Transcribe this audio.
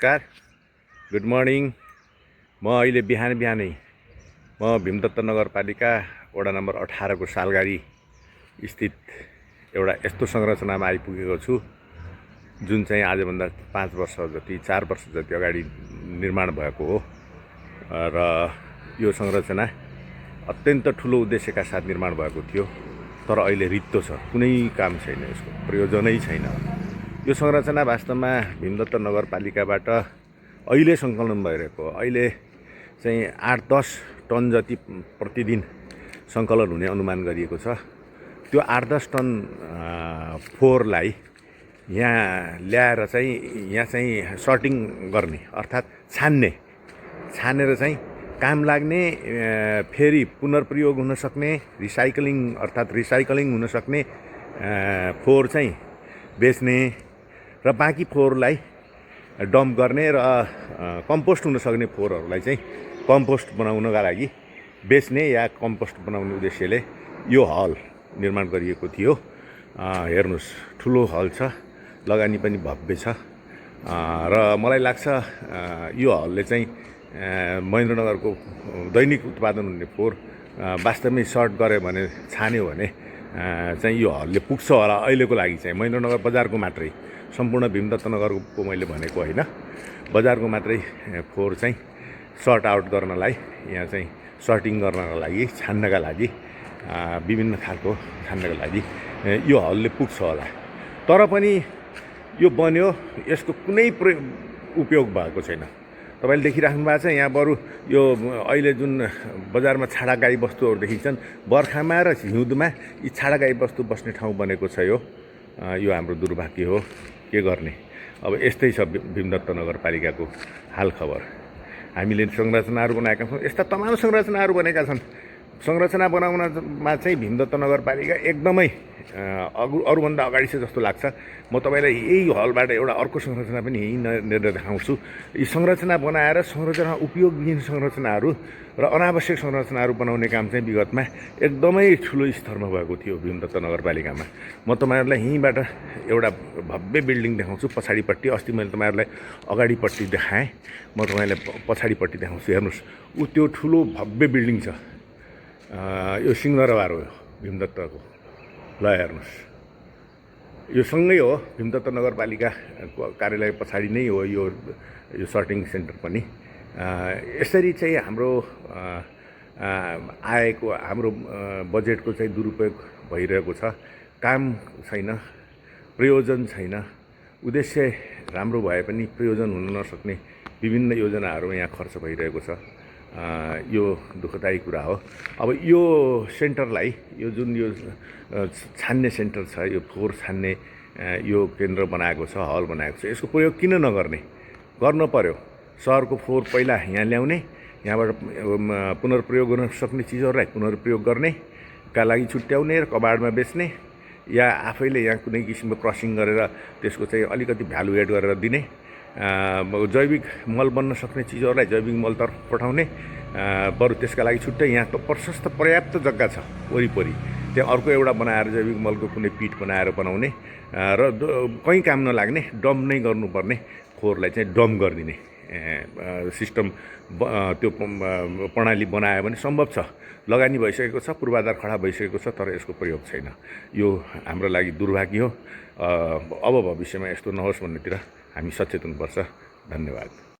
नमस्कार, good morning. म अहिले बिहानै म भीमदत्त नगरपालिका वडा नम्बर 18 को सालघारी स्थित एउटा यस्तो संरचनामा आइपुगेको छु जुन चाहिँ आजभन्दा 5 वर्ष जति 4 वर्ष जति अगाडि निर्माण भएको हो र यो संरचना अत्यन्त ठुलो उद्देश्यका साथ निर्माण भएको थियो, तर अहिले रित्तो छ, कुनै काम छैन, यसको प्रयोजनै छैन। यो संरचना वास्तवमा भीमदत्त नगरपालिकाबाट अहिले सङ्कलन भइरहेको, अहिले चाहिँ 8-10 टन जति प्रतिदिन सङ्कलन हुने अनुमान गरिएको छ। त्यो 8-10 टन फोहोरलाई यहाँ ल्याएर चाहिँ यहाँ चाहिँ सर्टिङ गर्ने अर्थात् छानेर चाहिँ काम लाग्ने, फेरि पुनर्प्रयोग हुन सक्ने, रिसाइकलिङ हुन सक्ने फोहोर चाहिँ बेच्ने र बाँकी फोहोरलाई डम्प गर्ने र कम्पोस्ट हुन सक्ने फोहोरहरूलाई चाहिँ कम्पोस्ट बनाउनका लागि बेच्ने या कम्पोस्ट बनाउने उद्देश्यले यो हल निर्माण गरिएको थियो। हेर्नुहोस्, ठुलो हल छ, लगानी पनि भव्य छ र मलाई लाग्छ यो हलले चाहिँ महेन्द्रनगरको दैनिक उत्पादन हुने फोहोर वास्तवमै सर्ट गऱ्यो भने, छान्यो भने चाहिँ यो हलले पुग्छ होला। अहिलेको लागि चाहिँ महेन्द्रनगर बजारको मात्रै, सम्पूर्ण भीमदत्त नगरको मैले भनेको होइन, बजारको मात्रै फोहोर चाहिँ सर्ट आउट गर्नलाई, यहाँ चाहिँ सर्टिङ गर्नका लागि, छान्नका लागि, विभिन्न खालको छान्नका लागि यो हलले पुग्छ होला। तर पनि यो बन्यो, यसको कुनै उपयोग भएको छैन। तपाईँले देखिराख्नु भएको छ यहाँ, बरु यो अहिले जुन बजारमा छाडा गाई बस्तुहरू देखिन्छन्, बर्खामा र हिउँदमा यी छाडा गाई बस्तु बस्ने ठाउँ बनेको छ। यो हाम्रो दुर्भाग्य हो, के गर्ने। अब यस्तै छ भीमदत्त नगरपालिकाको हाल खबर। हामीले संरचनाहरू बनाएका छौँ, यस्ता तमाम संरचनाहरू बनेका छन्। संरचना बनाउनमा चाहिँ भीमदत्त नगरपालिका एकदमै अरूभन्दा अगाडि छ जस्तो लाग्छ। म तपाईँलाई यही हलबाट एउटा अर्को संरचना पनि यहीँ देखाउँछु। यी संरचना बनाएर संरचना उपयोगहीन संरचनाहरू र अनावश्यक संरचनाहरू बनाउने काम चाहिँ विगतमा एकदमै ठुलो स्तरमा भएको थियो भीमदत्त नगरपालिकामा। म तपाईँहरूलाई यहीँबाट एउटा भव्य बिल्डिङ देखाउँछु पछाडिपट्टि। अस्ति मैले तपाईँहरूलाई अगाडिपट्टि देखाएँ, म तपाईँलाई पछाडिपट्टि देखाउँछु। हेर्नुहोस्, त्यो ठुलो भव्य बिल्डिङ छ, यो सिंहदरबार हो भीमदत्तको। ल हेर्नुहोस्, यो सँगै हो भीमदत्त नगरपालिकाको कार्यालय पछाडि नै हो यो सर्टिङ सेन्टर पनि। यसरी चाहिँ हाम्रो आएको, हाम्रो बजेटको चाहिँ दुरुपयोग भइरहेको छ। काम छैन, प्रयोजन छैन, उद्देश्य राम्रो भए पनि प्रयोजन हुन नसक्ने विभिन्न योजनाहरू यहाँ खर्च भइरहेको छ। यो दुःखदायी कुरा हो। अब यो सेन्टरलाई, यो जुन यो छान्ने सेन्टर छ, यो फोहोर छान्ने यो केन्द्र बनाएको छ, हल बनाएको छ, यसको प्रयोग किन नगर्ने? गर्नु पर्यो। सहरको फोहोर पहिला यहाँ ल्याउने, यहाँबाट पुनर्प्रयोग गर्न सक्ने चिजहरूलाई पुनर्प्रयोग गर्नेका लागि छुट्याउने र कबाडमा बेच्ने, या आफैले यहाँ कुनै किसिमको क्रसिङ गरेर त्यसको चाहिँ अलिकति भ्यालु एड गरेर दिने, जैविक मल बन्न सक्ने चिजहरूलाई जैविक मलतर्फ पठाउने। बरु त्यसका लागि छुट्टै यहाँ त प्रशस्त पर्याप्त जग्गा छ वरिपरि, त्यहाँ अर्को एउटा बनाएर जैविक मलको कुनै पिट बनाएर बनाउने र कहीँ काम नलाग्ने डम्प नै गर्नुपर्ने फोहोरलाई चाहिँ डम्प गरिदिने सिस्टम, त्यो प्रणाली बनायो भने सम्भव छ। लगानी भइसकेको छ, पूर्वाधार खडा भइसकेको छ, तर यसको प्रयोग छैन। यो हाम्रो लागि दुर्भाग्य हो। अब भविष्यमा यस्तो नहोस् भन्नेतिर हामी सचेत हुनुपर्छ। धन्यवाद।